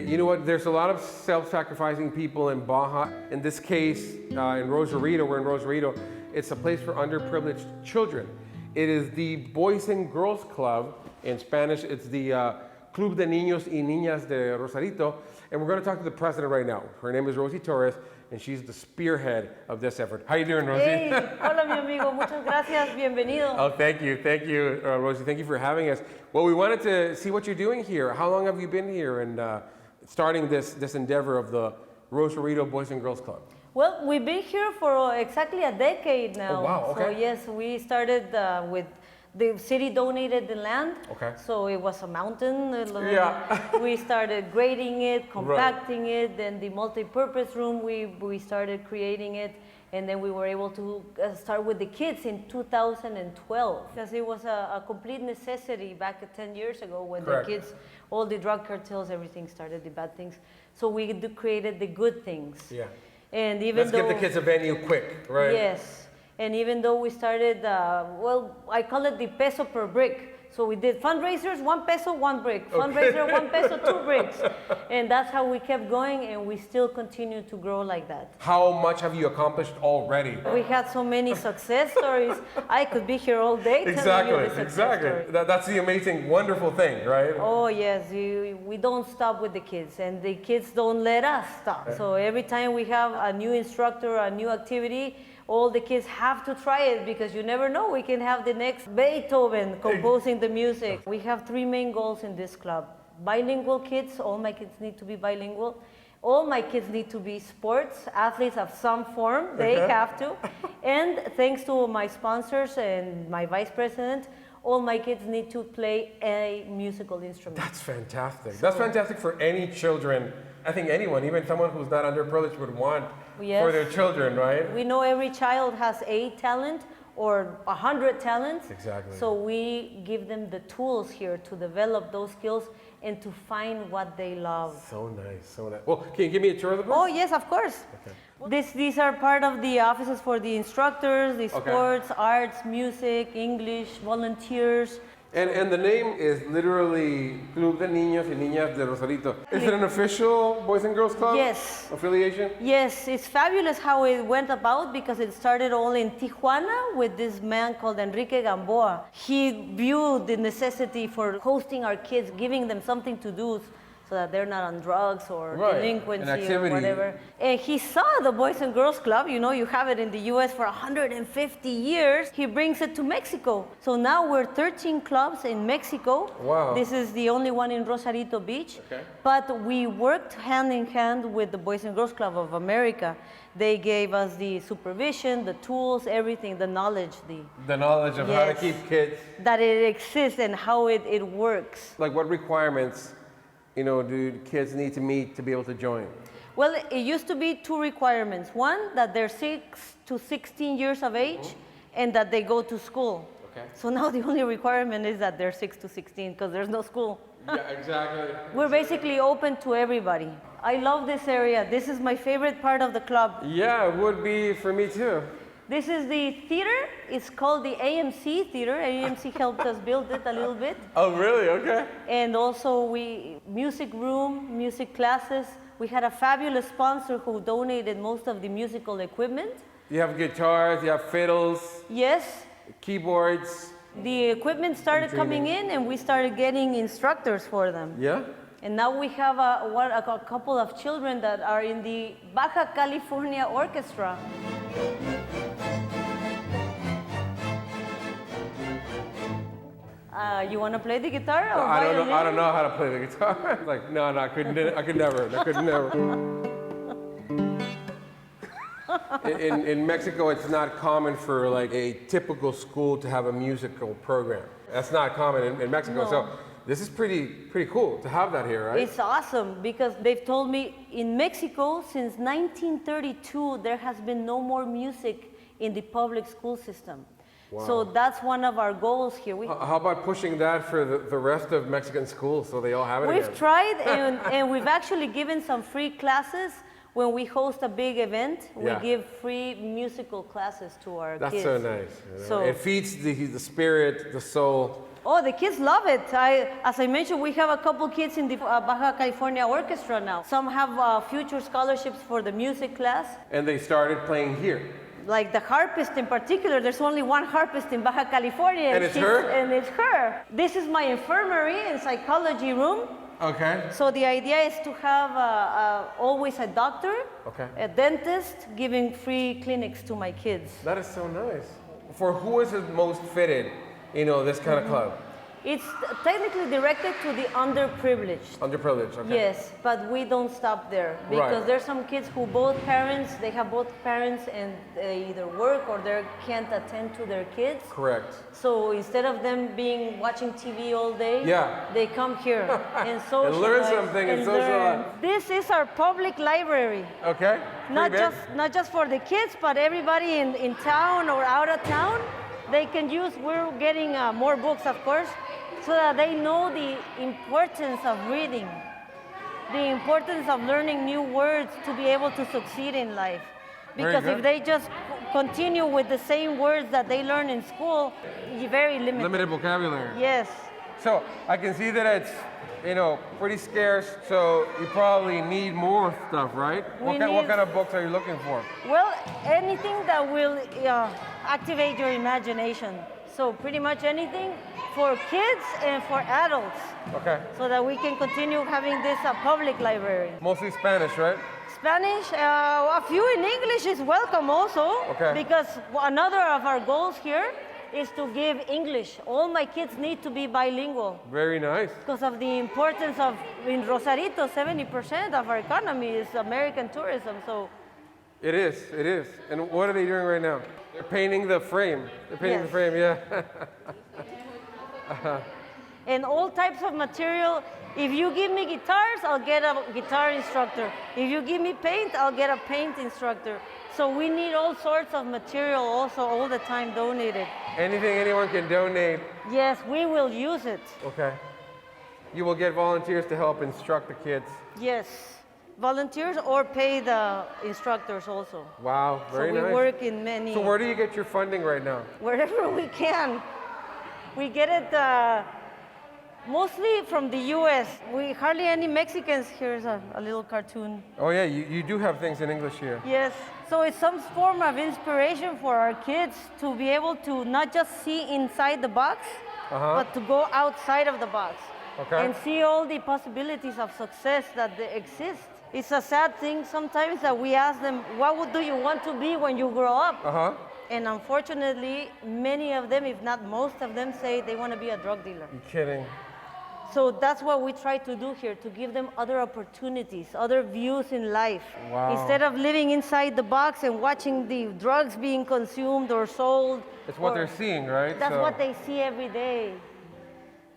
You know what? There's a lot of self-sacrificing people in Baja. In this case, in Rosarito, we're in Rosarito. It's a place for underprivileged children. It is the Boys and Girls Club. In Spanish, it's the Club de Niños y Niñas de Rosarito. And we're going to talk to the president right now. Her name is Rosie Torres, and she's the spearhead of this effort. How you doing, Rosie? Hey, hola, mi amigo. Muchas gracias. Bienvenido. Oh, thank you, Rosie. Thank you for having us. Well, we wanted to see what you're doing here. How long have you been here and starting this endeavor of the Rosarito Boys and Girls Club? Well, we've been here for exactly a decade now. Oh, wow, okay. So yes, we started with the city donated the land. Okay. So it was a mountain. Yeah. We started grading it, compacting it. Then the multi-purpose room, we started creating it. And then we were able to start with the kids in 2012. Because it was a complete necessity back 10 years ago when Correct. the kids, all the drug cartels, everything started, the bad things. So we created the good things. Yeah. And even Let's give the kids a venue quick, right? Yes. And even though we started, well, I call it the peso per brick. So we did fundraisers, 1 peso, 1 brick. Fundraiser, 1 peso, 2 bricks. And that's how we kept going, and we still continue to grow like that. How much have you accomplished already? We had so many success stories. I could be here all day telling you the success story. That's the amazing, wonderful thing, right? Oh yes, we don't stop with the kids, and the kids don't let us stop. So every time we have a new instructor, a new activity, all the kids have to try it because you never know. We can have the next Beethoven composing the music. We have 3 main goals in this club. Bilingual kids, all my kids need to be bilingual. All my kids need to be sports, athletes of some form, they have to. And thanks to my sponsors and my vice president, all my kids need to play a musical instrument. That's fantastic. That's fantastic for any children. I think anyone, even someone who's not underprivileged would want for their children, right? We know every child has a talent or 100 talents. Exactly. So we give them the tools here to develop those skills and to find what they love. So nice, so nice. Well, can you give me a tour of the place? Oh, yes, of course. Okay. These are part of the offices for the instructors, the sports, arts, music, English, volunteers. And the name is literally Club de Niños y Niñas de Rosarito. Is it an official Boys and Girls Club? Yes. Affiliation? Yes, it's fabulous how it went about because it started all in Tijuana with this man called Enrique Gamboa. He viewed the necessity for hosting our kids, giving them something to do so that they're not on drugs or delinquency or whatever. And he saw the Boys and Girls Club, you know, you have it in the US for 150 years. He brings it to Mexico. So now we're 13 clubs in Mexico. Wow. This is the only one in Rosarito Beach. Okay. But we worked hand in hand with the Boys and Girls Club of America. They gave us the supervision, the tools, everything, the knowledge. The knowledge of how to keep kids. That it exists and how it works. Like what requirements do kids need to meet to be able to join? Well, it used to be 2 requirements. One, that they're 6 to 16 years of age and that they go to school. Okay. So now the only requirement is that they're 6 to 16 because there's no school. Yeah, exactly. We're basically open to everybody. I love this area. This is my favorite part of the club. Yeah, it would be for me too. This is the theater. It's called the AMC Theater. AMC helped us build it a little bit. Oh, really? Okay. And also music room, music classes. We had a fabulous sponsor who donated most of the musical equipment. You have guitars, you have fiddles. Yes. Keyboards. The equipment started coming in and we started getting instructors for them. Yeah. And now we have a couple of children that are in the Baja California Orchestra. You want to play the guitar or violin? I don't know how to play the guitar. Like, no, I could never. In Mexico, it's not common for like a typical school to have a musical program. That's not common in Mexico. No. So this is pretty cool to have that here, right? It's awesome because they've told me in Mexico since 1932 there has been no more music in the public school system. Wow. So that's one of our goals here. How about pushing that for the rest of Mexican schools so they all have it We've again? tried and we've actually given some free classes. When we host a big event, we give free musical classes to our kids. That's so nice. So it feeds the spirit, the soul Oh, the kids love it. As I mentioned, we have a couple kids in the Baja California Orchestra now. Some have future scholarships for the music class. And they started playing here. Like the harpist in particular, there's only one harpist in Baja California. And it's her? And it's her. This is my infirmary and psychology room. Okay. So the idea is to have always a doctor, a dentist, giving free clinics to my kids. That is so nice. For who is it most fitted, this kind of club? It's technically directed to the underprivileged. Underprivileged, okay. Yes, but we don't stop there because there's some kids who they have both parents and they either work or they can't attend to their kids. Correct. So instead of them watching TV all day, they come here and socialize and learn something and socialize. This is our public library. Okay. Not just for the kids, but everybody in town or out of town. They can use. We're getting more books, of course, so that they know the importance of reading, the importance of learning new words to be able to succeed in life. Because if they just continue with the same words that they learn in school, you're very limited. Limited vocabulary. Yes. So I can see that it's, pretty scarce. So you probably need more stuff, right? What kind of books are you looking for? Well, anything that will activate your imagination. So pretty much anything for kids and for adults. Okay. So that we can continue having this public library. Mostly Spanish, right? Spanish, a few in English is welcome also. Okay. Because another of our goals here is to give English. All my kids need to be bilingual. Very nice. Because of the importance in Rosarito, 70% of our economy is American tourism. So. It is. And what are they doing right now? They're painting the frame. Yeah. And all types of material. If you give me guitars, I'll get a guitar instructor. If you give me paint, I'll get a paint instructor. So we need all sorts of material also all the time donated. Anything anyone can donate. Yes, we will use it. Okay. You will get volunteers to help instruct the kids. Yes. Volunteers or pay the instructors also. Wow, very nice. So we work in many. So where do you get your funding right now? Wherever we can. We get it mostly from the U.S. We hardly any Mexicans. Here's a little cartoon. Oh yeah, you do have things in English here. Yes. So it's some form of inspiration for our kids to be able to not just see inside the box, but to go outside of the box and see all the possibilities of success that exist. It's a sad thing sometimes that we ask them, what do you want to be when you grow up? And unfortunately, many of them, if not most of them, say they want to be a drug dealer. You're kidding. So that's what we try to do here, to give them other opportunities, other views in life. Wow. Instead of living inside the box and watching the drugs being consumed or sold. It's what they're seeing, right? That's what they see every day.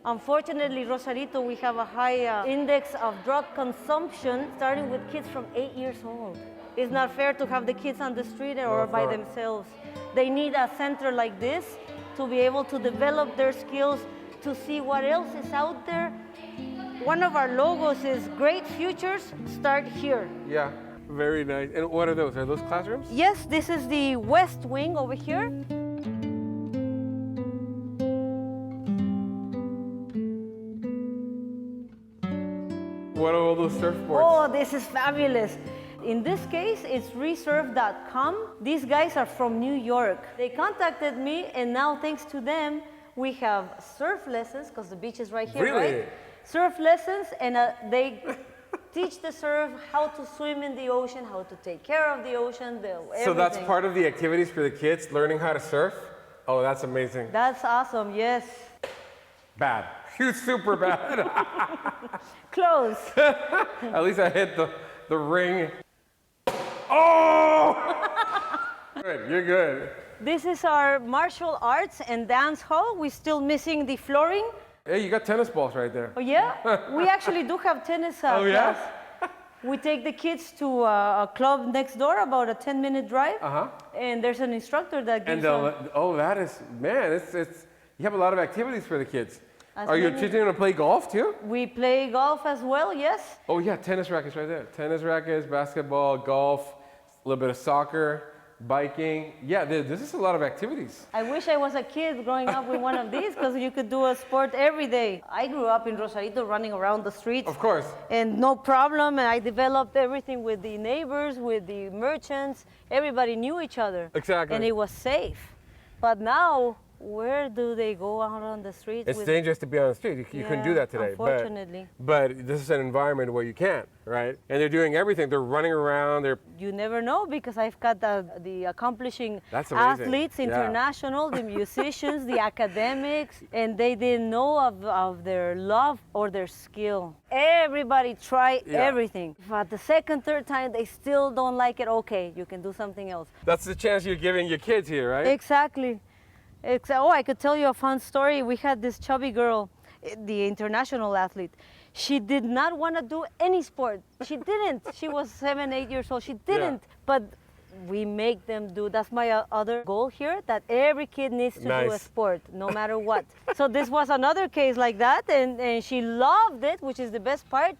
Unfortunately, Rosarito, we have a high index of drug consumption, starting with kids from 8 years old. It's not fair to have the kids on the street or by themselves. They need a center like this to be able to develop their skills, to see what else is out there. One of our logos is Great Futures Start Here. Yeah, very nice. And what are those? Are those classrooms? Yes, this is the west wing over here. What are all those surfboards? Oh, this is fabulous. In this case, it's resurf.com. These guys are from New York. They contacted me, and now thanks to them, we have surf lessons, because the beach is right here, Really? right? Surf lessons, and they teach the surf how to swim in the ocean, how to take care of the ocean, everything. So that's part of the activities for the kids, learning how to surf? Oh, that's amazing. That's awesome, yes. Bad. Super bad. Close. At least I hit the ring. Oh! Good, you're good. This is our martial arts and dance hall. We're still missing the flooring. Hey, you got tennis balls right there. Oh, yeah? We actually do have tennis class. Yeah? We take the kids to a club next door, about a 10-minute drive. And there's an instructor that gives them. Oh, that is, man, it's you have a lot of activities for the kids. Are your kids going to play golf too? We play golf as well, yes. Oh yeah, tennis rackets right there. Tennis rackets, basketball, golf, a little bit of soccer. biking. Yeah, this is a lot of activities. I wish I was a kid growing up with one of these because you could do a sport every day. I grew up in Rosarito running around the streets. Of course. And no problem. And I developed everything with the neighbors, with the merchants. Everybody knew each other. Exactly. And it was safe. But now, where do they go out on the streets? It's dangerous to be on the street. You couldn't do that today. Unfortunately. But this is an environment where you can't, right? And they're doing everything. They're running around. You never know because I've got the accomplishing That's amazing. athletes, international, the musicians, the academics, and they didn't know of their love or their skill. Everybody tried everything. But the second, third time, they still don't like it. Okay, you can do something else. That's the chance you're giving your kids here, right? Exactly. I could tell you a fun story. We had this chubby girl, the international athlete. She did not want to do any sport. She didn't. She was 7, 8 years old. She didn't. But we make them do. That's my other goal here, that every kid needs to do a sport, no matter what. So this was another case like that, and she loved it, which is the best part.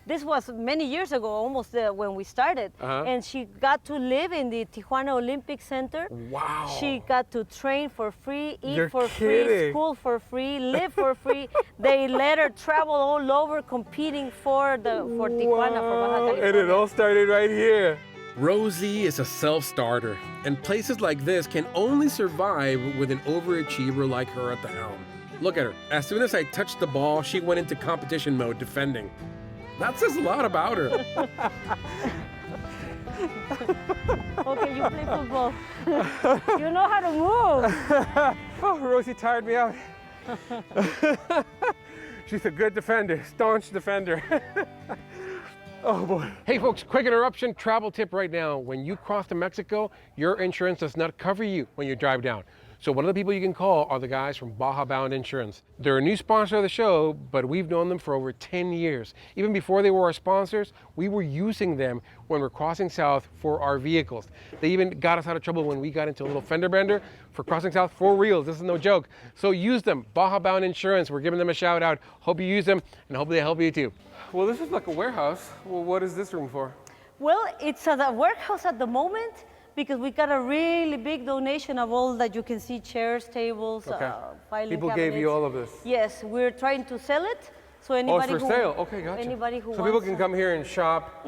This was many years ago, almost when we started. And she got to live in the Tijuana Olympic Center. Wow. She got to train for free, eat You're for kidding. free, school for free, live for free. They let her travel all over competing for Tijuana, for Baja California. And it all started right here. Rosie is a self-starter, and places like this can only survive with an overachiever like her at the helm. Look at her. As soon as I touched the ball, she went into competition mode defending. That says a lot about her. Okay, you play football. You know how to move. Oh, Rosie tired me out. She's a good defender, staunch defender. Oh boy. Hey folks, quick interruption, travel tip right now. When you cross to Mexico, your insurance does not cover you when you drive down. So one of the people you can call are the guys from Baja Bound Insurance. They're a new sponsor of the show, but we've known them for over 10 years. Even before they were our sponsors, we were using them when we're crossing south for our vehicles. They even got us out of trouble when we got into a little fender bender for crossing south for reals. This is no joke. So use them, Baja Bound Insurance. We're giving them a shout out. Hope you use them and hope they help you too. Well, this is like a warehouse. Well, what is this room for? Well, it's a warehouse at the moment because we got a really big donation of all that you can see, chairs, tables, filing People cabinets. gave you all of this? Yes, we're trying to sell it. So anybody it's for sale. Okay, gotcha. Anybody who so wants people can come here and shop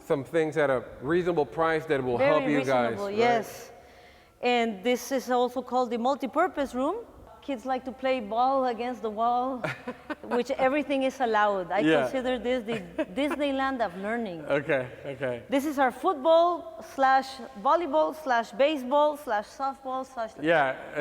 some things at a reasonable price that will help you guys. Right? Yes. And this is also called the multi-purpose room. Kids like to play ball against the wall, which everything is allowed. I consider this the Disneyland of learning. Okay, okay. This is our football / volleyball / baseball / softball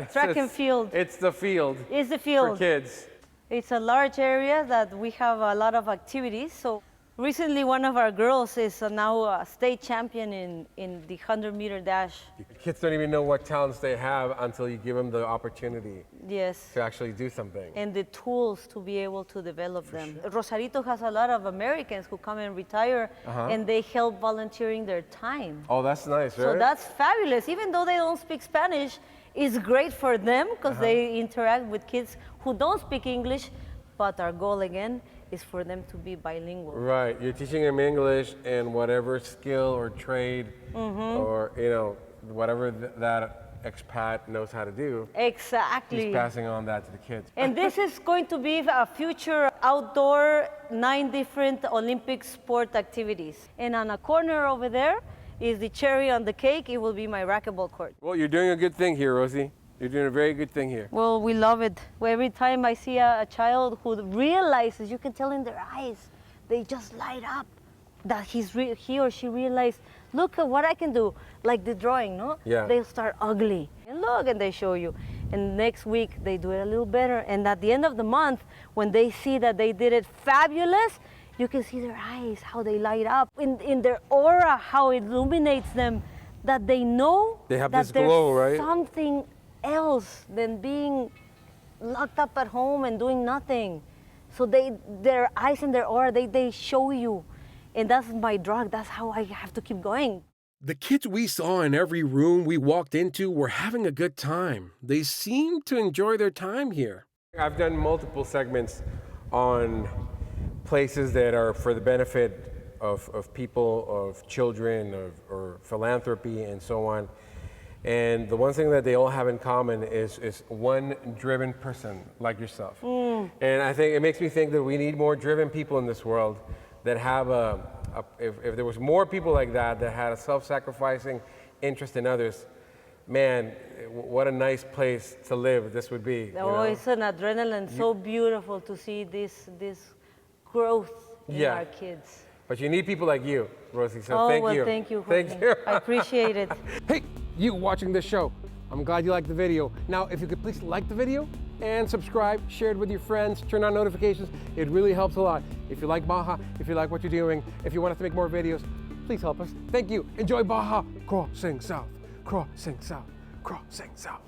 / track and field. It's the field. It's the field. For kids. It's a large area that we have a lot of activities. So recently, one of our girls is now a state champion in the 100-meter dash. Kids don't even know what talents they have until you give them the opportunity to actually do something. And the tools to be able to develop them. Sure. Rosarito has a lot of Americans who come and retire and they help volunteering their time. Oh, that's nice, right? So that's fabulous. Even though they don't speak Spanish, it's great for them because they interact with kids who don't speak English, but our goal again is for them to be bilingual. Right, you're teaching them English and whatever skill or trade or, you know, whatever that expat knows how to do. Exactly. He's passing on that to the kids. And this is going to be a future outdoor 9 different Olympic sport activities. And on a corner over there is the cherry on the cake. It will be my racquetball court. Well, you're doing a good thing here, Rosie. You're doing a very good thing here. Well, we love it. Every time I see a child who realizes, you can tell in their eyes, they just light up that he or she realized, look at what I can do. Like the drawing, no? Yeah. They'll start ugly. And look, and they show you. And next week, they do it a little better. And at the end of the month, when they see that they did it fabulous, you can see their eyes, how they light up. In their aura, how it illuminates them, that they know they have that this glow, there's right? something else than being locked up at home and doing nothing. So their eyes and their aura, they show you. And that's my drug. That's how I have to keep going. The kids we saw in every room we walked into were having a good time. They seemed to enjoy their time here. I've done multiple segments on places that are for the benefit of people, of children, or philanthropy and so on. And the one thing that they all have in common is one driven person like yourself. And I think it makes me think that we need more driven people in this world that have if there was more people like that had a self-sacrificing interest in others, man, what a nice place to live this would be. Oh, it's an adrenaline, so beautiful to see this growth in our kids. But you need people like you, Rosie, so thank you. Thank you. Thank you. I appreciate it. Hey, you watching this show, I'm glad you liked the video. Now, if you could please like the video and subscribe, share it with your friends, turn on notifications. It really helps a lot. If you like Baja, if you like what you're doing, if you want us to make more videos, please help us. Thank you. Enjoy Baja. Crossing South, crossing South, crossing South.